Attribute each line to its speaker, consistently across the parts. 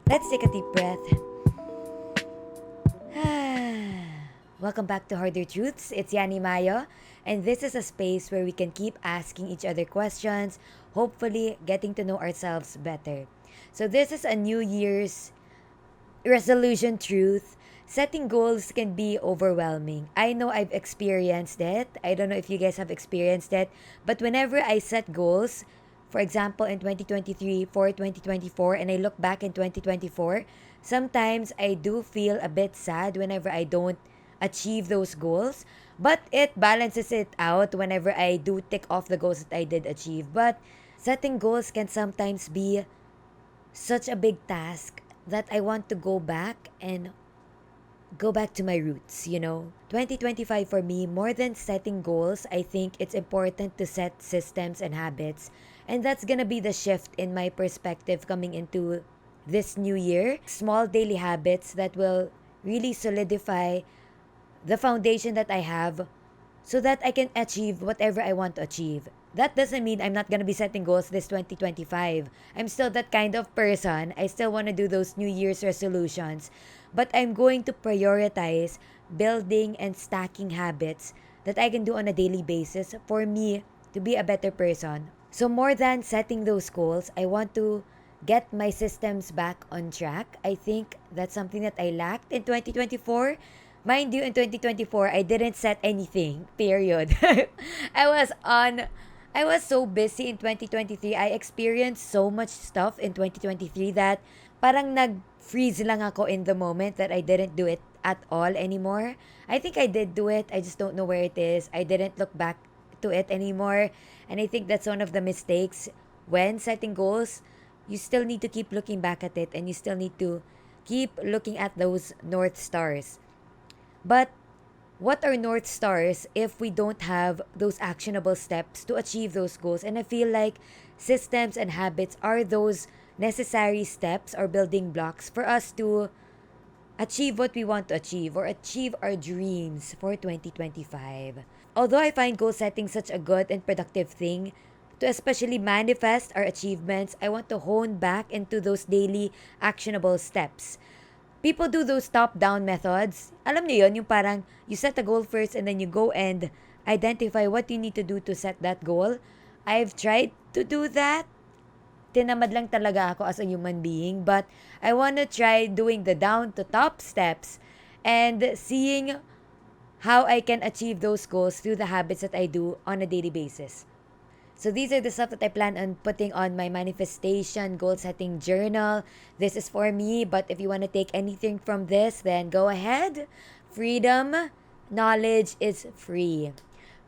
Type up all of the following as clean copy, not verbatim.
Speaker 1: Let's take a deep breath. Welcome back to Harder Truths. It's Yani Mayo, and this is a space where we can keep asking each other questions, hopefully getting to know ourselves better. So, this is a New Year's resolution truth. Setting goals can be overwhelming. I know I've experienced it. I don't know if you guys have experienced it, but whenever I set goals, for example, in 2023 for 2024, and I look back in 2024, sometimes I do feel a bit sad whenever I don't achieve those goals, but it balances it out whenever I do tick off the goals that I did achieve. But setting goals can sometimes be such a big task that I want to go back to my roots. 2025 for me, more than setting goals, I think it's important to set systems and habits. And that's gonna be the shift in my perspective coming into this new year. Small daily habits that will really solidify the foundation that I have so that I can achieve whatever I want to achieve. That doesn't mean I'm not going to be setting goals this 2025. I'm still that kind of person. I still want to do those New Year's resolutions. But I'm going to prioritize building and stacking habits that I can do on a daily basis for me to be a better person. So, more than setting those goals, I want to get my systems back on track. I think that's something that I lacked in 2024. Mind you, in 2024, I didn't set anything, period. I was on, I was so busy in 2023. I experienced so much stuff in 2023 that parang nag-freeze lang ako in the moment that I didn't do it at all anymore. I think I did do it. I just don't know where it is. I didn't look back to it anymore. And I think that's one of the mistakes when setting goals. You still need to keep looking back at it and you still need to keep looking at those North Stars. But what are North Stars if we don't have those actionable steps to achieve those goals? And I feel like systems and habits are those necessary steps or building blocks for us to achieve what we want to achieve or achieve our dreams for 2025. Although I find goal setting such a good and productive thing to especially manifest our achievements, I want to hone back into those daily actionable steps. People do those top-down methods. Alam niyo yon, yung parang you set a goal first and then you go and identify what you need to do to set that goal. I've tried to do that. Tinamad lang talaga ako as a human being, but I want to try doing the down to top steps and seeing how I can achieve those goals through the habits that I do on a daily basis. So these are the stuff that I plan on putting on my manifestation goal setting journal. This is for me, but if you want to take anything from this, then go ahead. Freedom, knowledge is free.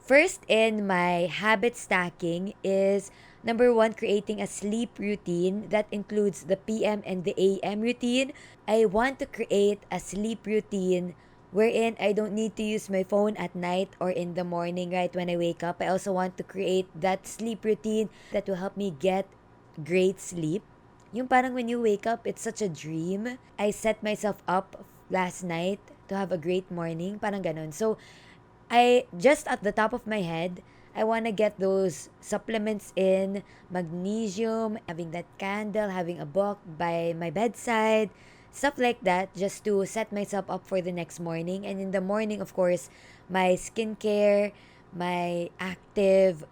Speaker 1: First in my habit stacking is number one, creating a sleep routine that includes the PM and the AM routine. I want to create a sleep routine wherein I don't need to use my phone at night or in the morning right when I wake up. I also want to create that sleep routine that will help me get great sleep. Yung parang when you wake up, it's such a dream. I set myself up last night to have a great morning. Parang ganun. So, I just at the top of my head, I want to get those supplements in magnesium, having that candle, having a book by my bedside, stuff like that, just to set myself up for the next morning. And in the morning, of course, my skincare, my active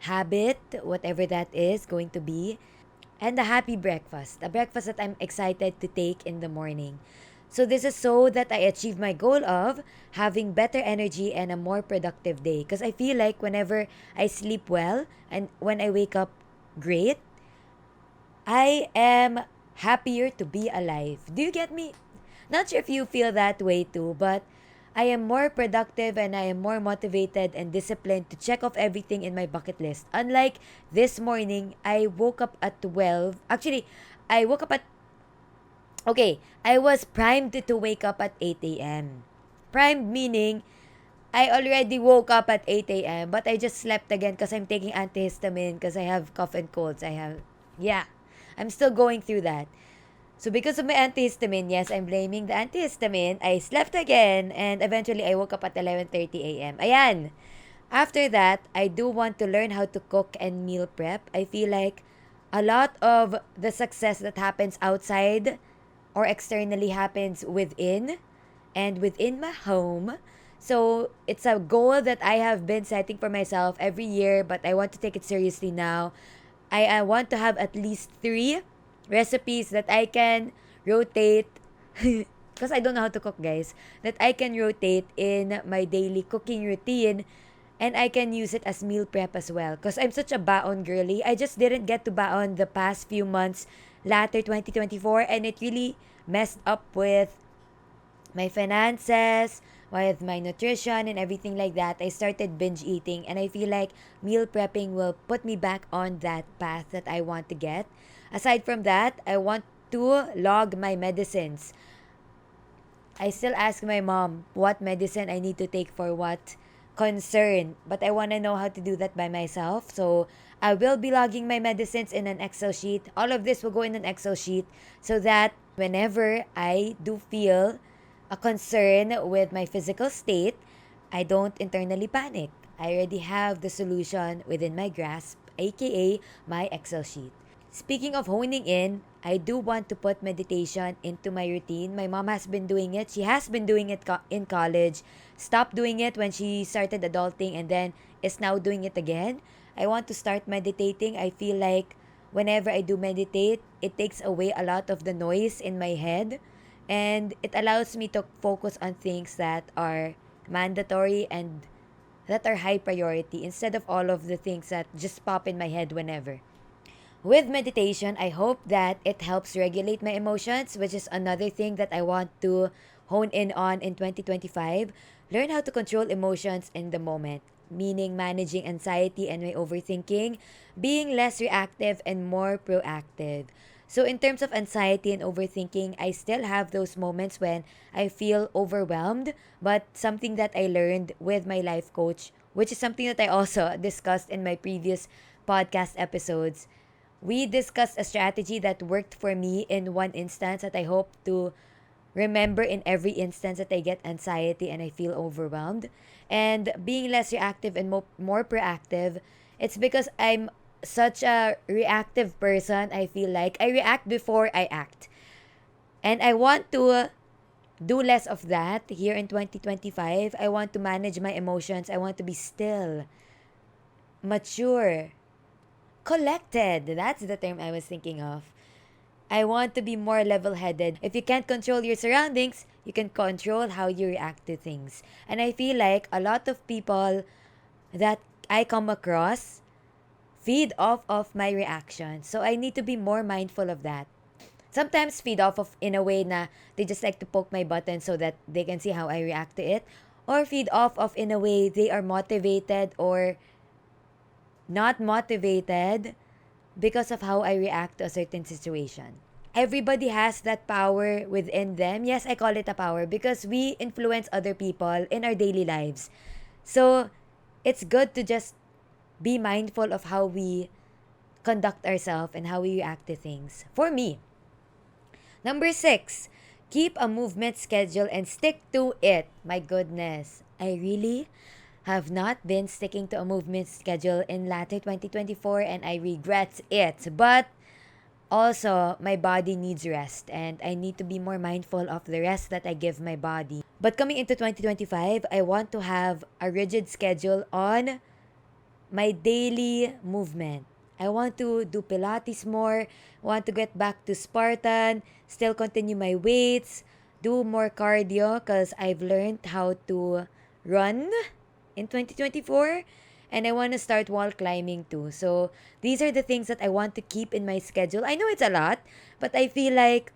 Speaker 1: habit, whatever that is going to be, and a happy breakfast, a breakfast that I'm excited to take in the morning. So this is so that I achieve my goal of having better energy and a more productive day. Because I feel like whenever I sleep well and when I wake up great, I am happier to be alive. Do you get me? Not sure if you feel that way too, but I am more productive and I am more motivated and disciplined to check off everything in my bucket list. Unlike this morning, I woke up at 12. Actually, I woke up at Okay, I was primed to wake up at 8 a.m. Primed meaning I already woke up at 8 a.m. but I just slept again because I'm taking antihistamine because I have cough and colds. Yeah, I'm still going through that. So because of my antihistamine, yes, I'm blaming the antihistamine. I slept again and eventually I woke up at 11:30 a.m. Ayan. After that, I do want to learn how to cook and meal prep. I feel like a lot of the success that happens outside or externally happens within and within my home. So it's a goal that I have been setting for myself every year, but I want to take it seriously now. I want to have at least three recipes that I can rotate because I don't know how to cook, guys. That I can rotate in my daily cooking routine, and I can use it as meal prep as well. Because I'm such a baon girly. I just didn't get to baon the past few months, latter 2024, and it really messed up with my finances, with my nutrition and everything like that. I started binge eating, and I feel like meal prepping will put me back on that path that I want to get. Aside from that, I want to log my medicines. I still ask my mom what medicine I need to take for what concern, but I want to know how to do that by myself. So I will be logging my medicines in an Excel sheet. All of this will go in an Excel sheet so that whenever I do feel a concern with my physical state, I don't internally panic. I already have the solution within my grasp, aka my Excel sheet. Speaking of honing in, I do want to put meditation into my routine. My mom has been doing it. She has been doing it in college. Stopped doing it when she started adulting and then is now doing it again. I want to start meditating. I feel like whenever I do meditate, it takes away a lot of the noise in my head, and it allows me to focus on things that are mandatory and that are high priority instead of all of the things that just pop in my head whenever. With meditation, I hope that it helps regulate my emotions, which is another thing that I want to hone in on in 2025. Learn how to control emotions in the moment, meaning managing anxiety and my overthinking, being less reactive and more proactive. So, in terms of anxiety and overthinking, I still have those moments when I feel overwhelmed, but something that I learned with my life coach, which is something that I also discussed in my previous podcast episodes. We discussed a strategy that worked for me in one instance that I hope to remember in every instance that I get anxiety and I feel overwhelmed. And being less reactive and more proactive, it's because I'm such a reactive person. I feel like I react before I act. And I want to do less of that here in 2025. I want to manage my emotions. I want to be still, mature, collected. That's the term I was thinking of. I want to be more level headed. If you can't control your surroundings, you can control how you react to things. And I feel like a lot of people that I come across feed off of my reaction. So I need to be more mindful of that. Sometimes feed off of in a way na they just like to poke my button so that they can see how I react to it. Or feed off of in a way they are motivated or not motivated because of how I react to a certain situation. Everybody has that power within them. Yes, I call it a power because we influence other people in our daily lives. So, it's good to just be mindful of how we conduct ourselves and how we react to things. For me, number 6, keep a movement schedule and stick to it. My goodness, I really have not been sticking to a movement schedule in latter 2024 and I regret it. But also, my body needs rest and I need to be more mindful of the rest that I give my body. But coming into 2025, I want to have a rigid schedule on my daily movement. I want to do Pilates more, want to get back to Spartan, still continue my weights, do more cardio because I've learned how to run in 2024 and I want to start wall climbing too. So, these are the things that I want to keep in my schedule. I know it's a lot, but I feel like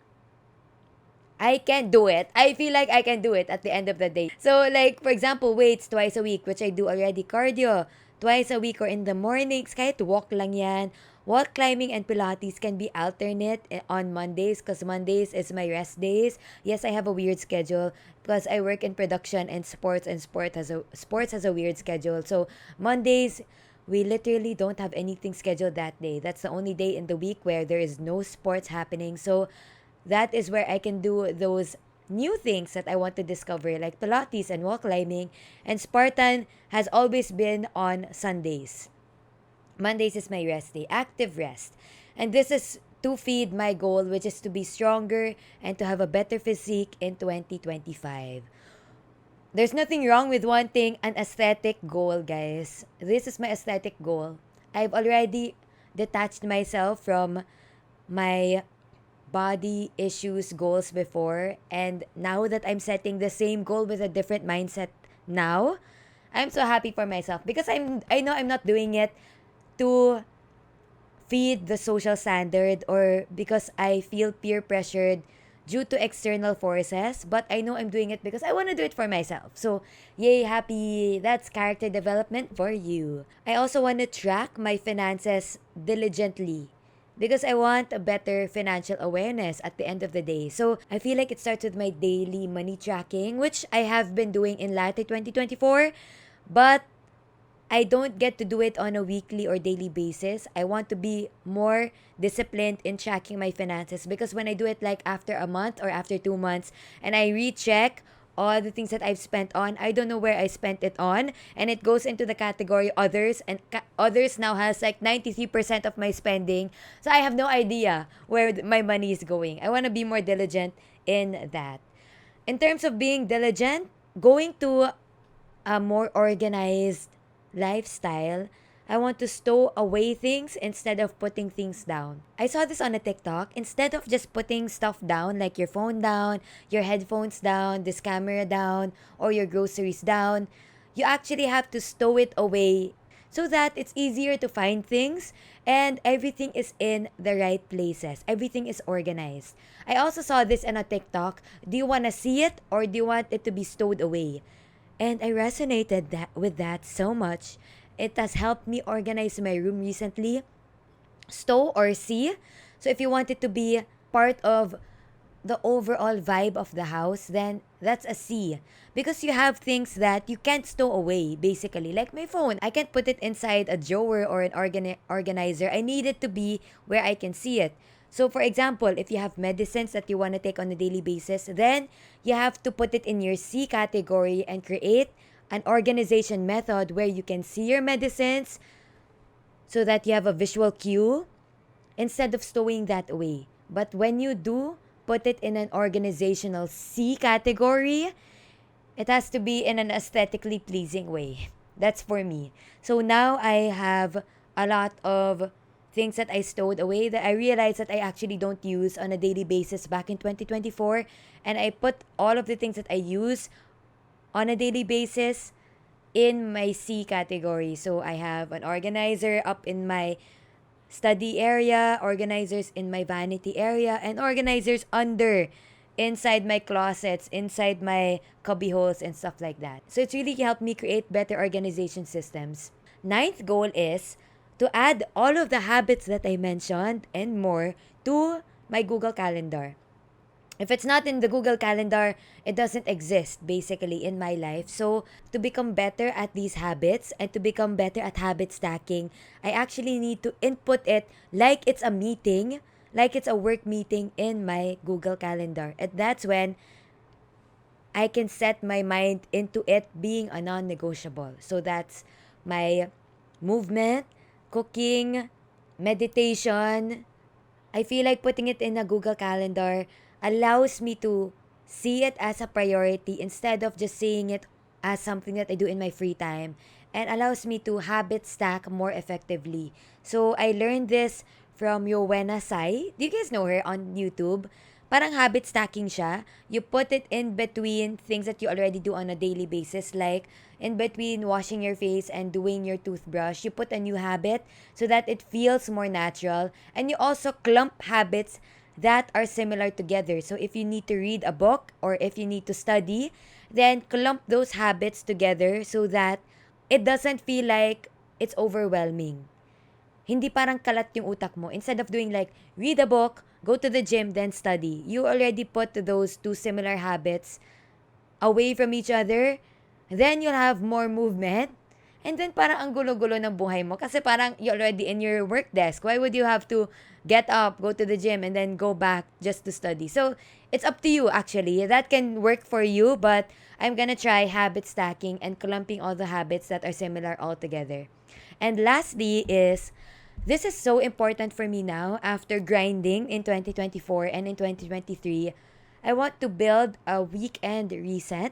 Speaker 1: I can do it. I feel like I can do it at the end of the day. So, like, for example, weights twice a week, which I do already. Cardio, twice a week or in the mornings. Kahit walk lang yan. Wall climbing and Pilates can be alternate on Mondays because Mondays is my rest days. Yes, I have a weird schedule because I work in production and sports has a weird schedule. So, Mondays, we literally don't have anything scheduled that day. That's the only day in the week where there is no sports happening. So, that is where I can do those new things that I want to discover, like Pilates and wall climbing. And Spartan has always been on Sundays. Mondays is my rest day, active rest. And this is to feed my goal, which is to be stronger and to have a better physique in 2025. There's nothing wrong with wanting an aesthetic goal, guys. This is my aesthetic goal. I've already detached myself from my body issues goals before, and now that I'm setting the same goal with a different mindset now, I'm so happy for myself because I know I'm not doing it to feed the social standard or because I feel peer pressured due to external forces, but I know I'm doing it because I want to do it for myself. So, yay, happy. That's character development for you. I also want to track my finances diligently because I want a better financial awareness at the end of the day. So, I feel like it starts with my daily money tracking, which I have been doing in latter 2024, but I don't get to do it on a weekly or daily basis. I want to be more disciplined in tracking my finances because when I do it like after a month or after 2 months and I recheck all the things that I've spent on, I don't know where I spent it on, and it goes into the category others, and others now has like 93% of my spending. So I have no idea where my money is going. I want to be more diligent in that. In terms of being diligent, going to a more organized lifestyle, I want to stow away things instead of putting things down. I saw this on a TikTok. Instead of just putting stuff down, like your phone down, your headphones down, this camera down, or your groceries down, you actually have to stow it away so that it's easier to find things and everything is in the right places. Everything is organized. I also saw this in a TikTok. Do you want to see it or do you want it to be stowed away? And I resonated with that so much. It has helped me organize my room recently. Stow or see. So if you want it to be part of the overall vibe of the house, then that's a C. Because you have things that you can't stow away, basically. Like my phone, I can't put it inside a drawer or an organizer. I need it to be where I can see it. So, for example, if you have medicines that you want to take on a daily basis, then you have to put it in your C category and create an organization method where you can see your medicines so that you have a visual cue instead of stowing that away. But when you do put it in an organizational C category, it has to be in an aesthetically pleasing way. That's for me. So now I have a lot of things that I stowed away that I realized that I actually don't use on a daily basis back in 2024. And I put all of the things that I use on a daily basis in my C category. So I have an organizer up in my study area, organizers in my vanity area, and organizers under inside my closets, inside my cubby holes and stuff like that. So it's really helped me create better organization systems. Ninth goal is to add all of the habits that I mentioned and more to my Google Calendar. If it's not in the Google Calendar, it doesn't exist basically in my life. So, to become better at these habits and to become better at habit stacking, I actually need to input it like it's a meeting, like it's a work meeting in my Google Calendar. And that's when I can set my mind into it being a non negotiable. So, that's my movement, cooking, meditation. I feel like putting it in a Google Calendar allows me to see it as a priority instead of just seeing it as something that I do in my free time, and allows me to habit stack more effectively. So I learned this from Yowena Sai. Do you guys know her on YouTube? Parang habit stacking siya. You put it in between things that you already do on a daily basis, like in between washing your face and doing your toothbrush. You put a new habit so that it feels more natural. And you also clump habits that are similar together. So if you need to read a book or if you need to study, then clump those habits together so that it doesn't feel like it's overwhelming. Hindi parang kalat yung utak mo. Instead of doing like, read a book, go to the gym, then study. You already put those two similar habits away from each other. Then you'll have more movement. And then parang ang gulo-gulo ng buhay mo. Kasi parang you're already in your work desk. Why would you have to get up, go to the gym, and then go back just to study? So, it's up to you actually. That can work for you, but I'm gonna try habit stacking and clumping all the habits that are similar all together. And lastly is This is so important for me now after grinding in 2024 and in 2023. I want to build a weekend reset.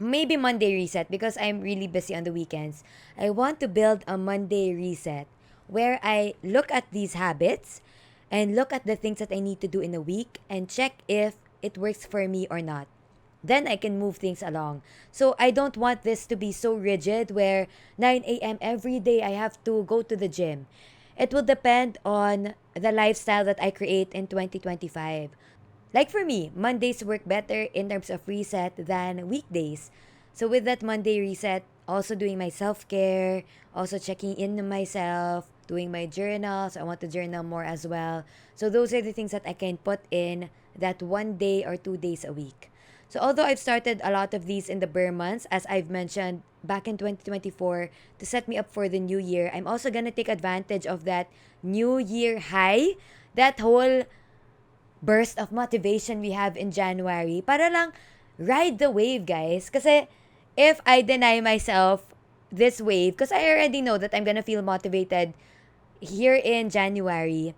Speaker 1: Maybe Monday reset because I'm really busy on the weekends. I want to build a Monday reset where I look at these habits and look at the things that I need to do in a week and check if it works for me or not. Then I can move things along. So I don't want this to be so rigid where 9 a.m. every day I have to go to the gym. It will depend on the lifestyle that I create in 2025. Like for me, Mondays work better in terms of reset than weekdays. So with that Monday reset, also doing my self-care, also checking in on myself, doing my journals. I want to journal more as well. So those are the things that I can put in that 1 day or 2 days a week. So although I've started a lot of these in the bare months, as I've mentioned back in 2024, to set me up for the new year, I'm also gonna take advantage of that new year high, that whole burst of motivation we have in January para lang ride the wave, guys. Kasi if I deny myself this wave, because I already know that I'm gonna feel motivated here in January,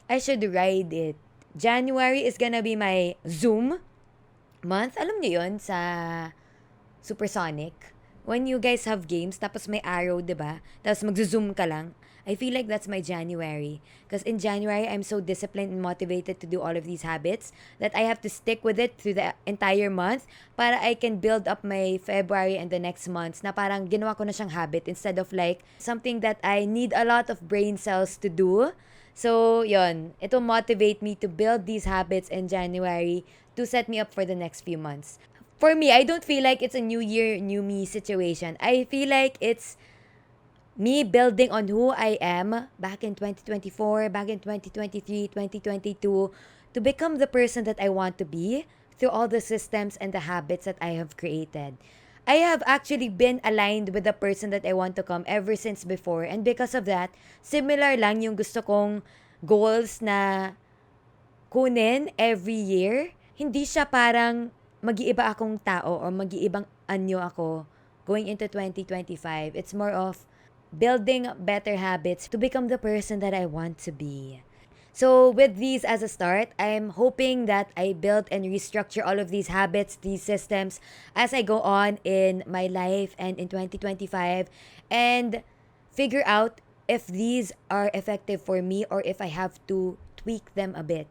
Speaker 1: I should ride it. January is gonna be my Zoom month. Alam niyo yun sa Supersonic? When you guys have games, tapos may arrow, di ba? Tapos magzo-zoom ka lang. I feel like that's my January. Because in January, I'm so disciplined and motivated to do all of these habits that I have to stick with it through the entire month para I can build up my February and the next months na parang ginawa ko na siyang habit instead of like something that I need a lot of brain cells to do. So, yon, it will motivate me to build these habits in January to set me up for the next few months. For me, I don't feel like it's a new year, new me situation. I feel like it's me building on who I am back in 2024, back in 2023, 2022, to become the person that I want to be through all the systems and the habits that I have created. I have actually been aligned with the person that I want to come ever since before. And because of that, similar lang yung gusto kong goals na kunin every year. Hindi siya parang mag-iiba akong tao or mag-iibang anyo ako going into 2025. It's more of building better habits to become the person that I want to be. So with these as a start, I'm hoping that I build and restructure all of these habits, these systems as I go on in my life and in 2025 and figure out if these are effective for me or if I have to tweak them a bit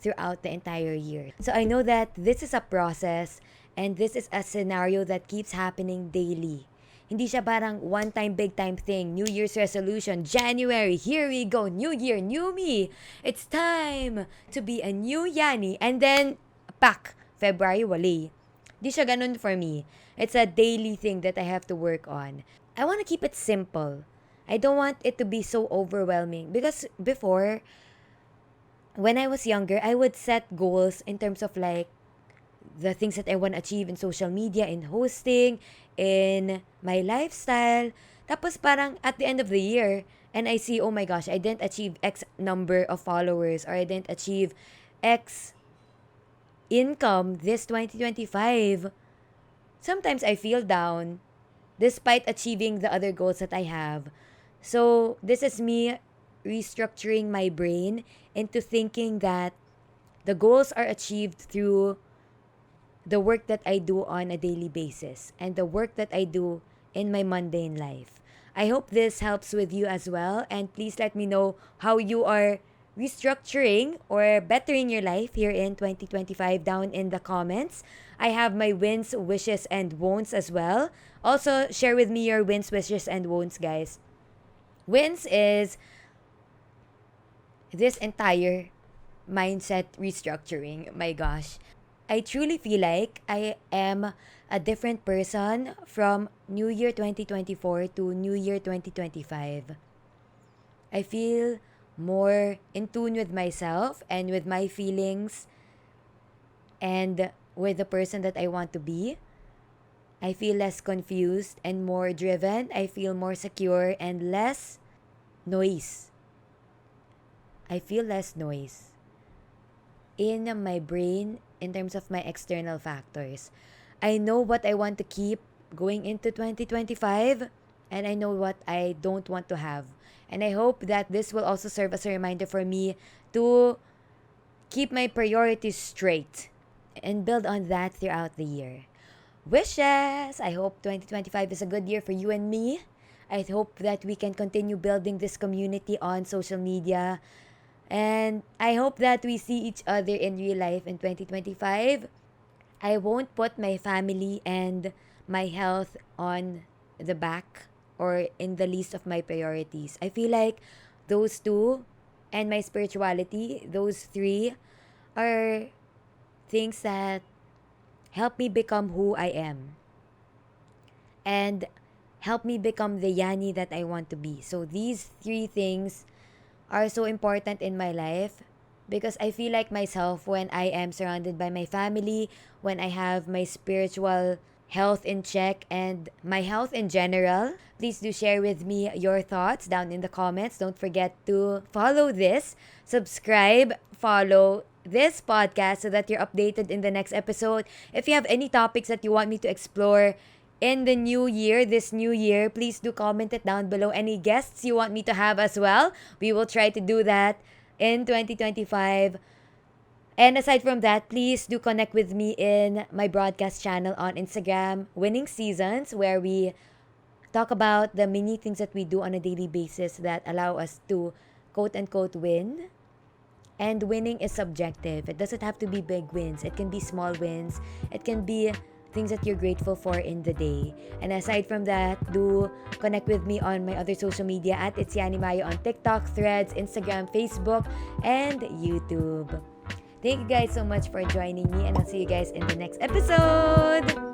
Speaker 1: throughout the entire year. So I know that this is a process and this is a scenario that keeps happening daily. Hindi siya parang one-time, big-time thing. New Year's resolution, January, here we go, new year, new me. It's time to be a new Yani. And then, pak, February, wali. Hindi siya ganun for me. It's a daily thing that I have to work on. I want to keep it simple. I don't want it to be so overwhelming. Because before, when I was younger, I would set goals in terms of like the things that I want to achieve in social media, in hosting, in my lifestyle. Tapos parang at the end of the year, and I see, oh my gosh, I didn't achieve X number of followers or I didn't achieve X income this 2025. Sometimes I feel down despite achieving the other goals that I have. So this is me restructuring my brain into thinking that the goals are achieved through the work that I do on a daily basis and the work that I do in my mundane life. I hope this helps with you as well, and please let me know how you are restructuring or bettering your life here in 2025 down in the comments. I have my wins, wishes, and won'ts as well. Also, share with me your wins, wishes, and won'ts, guys. Wins is this entire mindset restructuring. My gosh. I truly feel like I am a different person from New Year 2024 to New Year 2025. I feel more in tune with myself and with my feelings and with the person that I want to be. I feel less confused and more driven. I feel more secure and less noise. I feel less noise in my brain in terms of my external factors. I know what I want to keep going into 2025 and I know what I don't want to have. And I hope that this will also serve as a reminder for me to keep my priorities straight and build on that throughout the year. Wishes! I hope 2025 is a good year for you and me. I hope that we can continue building this community on social media. And I hope that we see each other in real life in 2025. I won't put my family and my health on the back or in the least of my priorities. I feel like those two and my spirituality, those three, are things that help me become who I am and help me become the Yani that I want to be. So these three things are so important in my life because I feel like myself when I am surrounded by my family, when I have my spiritual health in check and my health in general. Please do share with me your thoughts down in the comments. Don't forget to follow this, subscribe, follow this podcast so that you're updated in the next episode. If you have any topics that you want me to explore in the new year, this new year, please do comment it down below. Any guests you want me to have as well, we will try to do that in 2025. And aside from that, please do connect with me in my broadcast channel on Instagram, Winning Seasons, where we talk about the many things that we do on a daily basis that allow us to quote unquote win. And winning is subjective. It doesn't have to be big wins. It can be small wins. It can be things that you're grateful for in the day. And aside from that, do connect with me on my other social media at It's Yani Mayo on TikTok, Threads, Instagram, Facebook, and YouTube. Thank you guys so much for joining me, and I'll see you guys in the next episode.